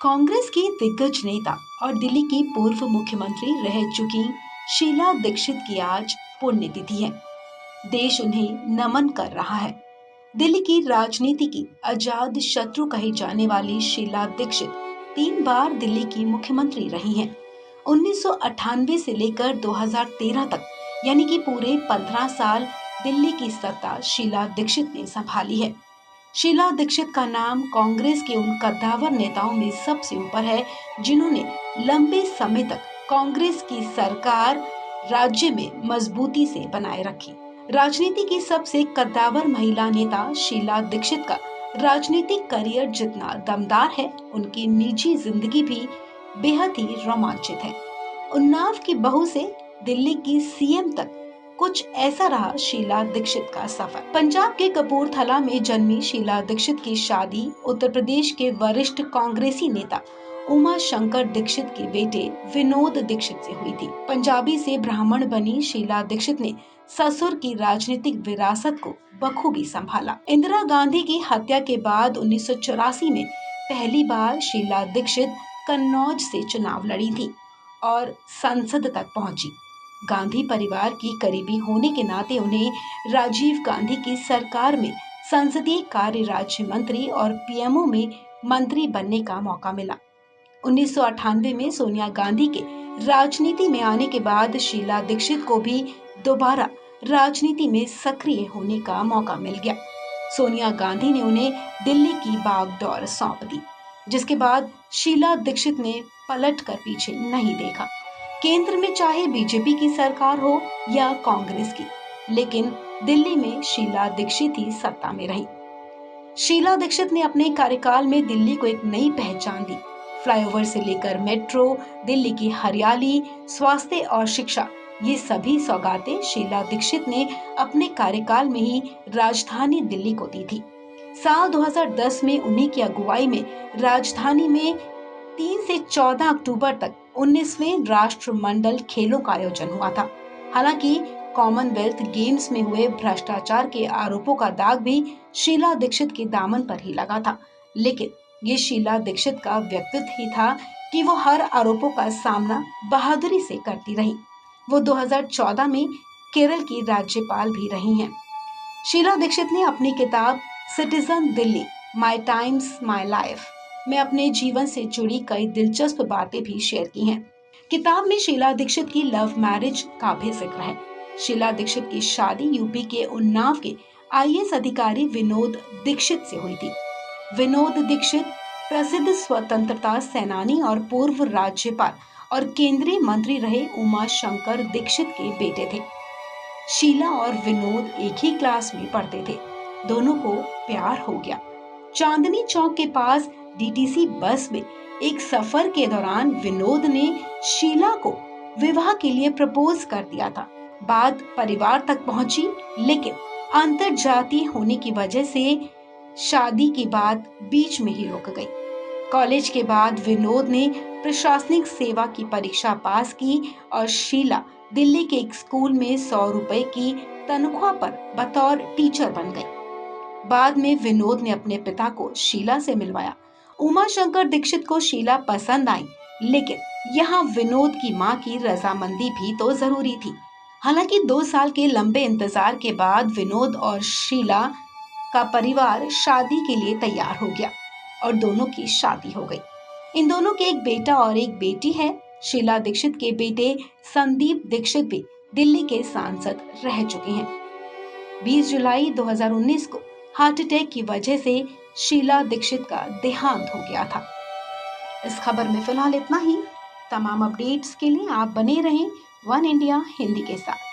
कांग्रेस की दिग्गज नेता और दिल्ली की पूर्व मुख्यमंत्री रह चुकी शीला दीक्षित की आज पुण्यतिथि है। देश उन्हें नमन कर रहा है। दिल्ली की राजनीति की अजाद शत्रु कही जाने वाली शीला दीक्षित 3 बार दिल्ली की मुख्यमंत्री रही हैं। 1998 से लेकर 2013 तक यानी कि पूरे 15 साल दिल्ली की सत्ता शीला दीक्षित ने संभाली है। शीला दीक्षित का नाम कांग्रेस के उन कद्दावर नेताओं में सबसे ऊपर है जिन्होंने लंबे समय तक कांग्रेस की सरकार राज्य में मजबूती से बनाए रखी। राजनीति की सबसे कद्दावर महिला नेता शीला दीक्षित का राजनीतिक करियर जितना दमदार है, उनकी निजी जिंदगी भी बेहद ही रोमांचित है। उन्नाव की बहू से दिल्ली की सीएम तक कुछ ऐसा रहा शीला दीक्षित का सफर। पंजाब के कपूरथला में जन्मी शीला दीक्षित की शादी उत्तर प्रदेश के वरिष्ठ कांग्रेसी नेता उमा शंकर दीक्षित के बेटे विनोद दीक्षित से हुई थी। पंजाबी से ब्राह्मण बनी शीला दीक्षित ने ससुर की राजनीतिक विरासत को बखूबी संभाला। इंदिरा गांधी की हत्या के बाद 1984 में पहली बार शीला दीक्षित कन्नौज से चुनाव लड़ी थी और संसद तक पहुंची। गांधी परिवार की करीबी होने के नाते उन्हें राजीव गांधी की सरकार में संसदीय कार्य राज्य मंत्री और पीएमओ में मंत्री बनने का मौका मिला। 1998 में सोनिया गांधी के राजनीति में आने के बाद शीला दीक्षित को भी दोबारा राजनीति में सक्रिय होने का मौका मिल गया। सोनिया गांधी ने उन्हें दिल्ली की बागडोर सौंप दी, जिसके बाद शीला दीक्षित ने पलट कर पीछे नहीं देखा। केंद्र में चाहे बीजेपी की सरकार हो या कांग्रेस की, लेकिन दिल्ली में शीला दीक्षित ही सत्ता में रही। शीला दीक्षित ने अपने कार्यकाल में दिल्ली को एक नई पहचान दी। फ्लाईओवर से लेकर मेट्रो, दिल्ली की हरियाली, स्वास्थ्य और शिक्षा, ये सभी सौगातें शीला दीक्षित ने अपने कार्यकाल में ही राजधानी दिल्ली को दी थी। साल 2010 में उन्हीं की अगुवाई में राजधानी में 3 से 14 अक्टूबर तक 19वें राष्ट्रमंडल खेलों का आयोजन हुआ था। हालांकि कॉमनवेल्थ गेम्स में हुए भ्रष्टाचार के आरोपों का दाग भी शीला दीक्षित के दामन पर ही लगा था, लेकिन ये शीला दीक्षित का व्यक्तित्व ही था कि वो हर आरोपों का सामना बहादुरी से करती रही। वो 2014 में केरल की राज्यपाल भी रही हैं। शीला दीक्षित ने अपनी किताब citizen Delhi, my times my life में अपने जीवन से जुड़ी कई दिलचस्प बातें भी शेयर की हैं। किताब में शीला दीक्षित की लव मैरिज का भी जिक्र है। शीला दीक्षित की शादी यूपी के उन्नाव के आईएएस अधिकारी विनोद दीक्षित से हुई थी। विनोद दीक्षित प्रसिद्ध स्वतंत्रता सेनानी और पूर्व राज्यपाल और केंद्रीय मंत्री रहे उमा शंकर दीक्षित के बेटे थे। शीला और विनोद एक ही क्लास में पढ़ते थे। दोनों को प्यार हो गया। चांदनी चौक के पास डीटीसी बस में एक सफर के दौरान विनोद ने शीला को विवाह के लिए प्रपोज कर दिया था। बात परिवार तक पहुंची, लेकिन अंतरजातीय होने की वजह से शादी की बात बीच में ही रुक गई। कॉलेज के बाद विनोद ने प्रशासनिक सेवा की परीक्षा पास की और शीला दिल्ली के एक स्कूल में 100 रुपए की तनख्वाह पर बतौर टीचर बन गई। बाद में विनोद ने अपने पिता को शीला से मिलवाया। उमा शंकर दीक्षित को शीला पसंद आई, लेकिन यहाँ विनोद की मां की रजामंदी भी तो जरूरी थी। हालांकि 2 साल के लंबे इंतजार के बाद विनोद और शीला का परिवार शादी के लिए तैयार हो गया और दोनों की शादी हो गई। इन दोनों के एक बेटा और एक बेटी है। शीला दीक्षित के बेटे संदीप दीक्षित भी दिल्ली के सांसद रह चुके हैं। 20 जुलाई 2019 को हार्ट अटैक की वजह से शीला दीक्षित का देहांत हो गया था। इस खबर में फिलहाल इतना ही। तमाम अपडेट्स के लिए आप बने रहें वन इंडिया हिंदी के साथ।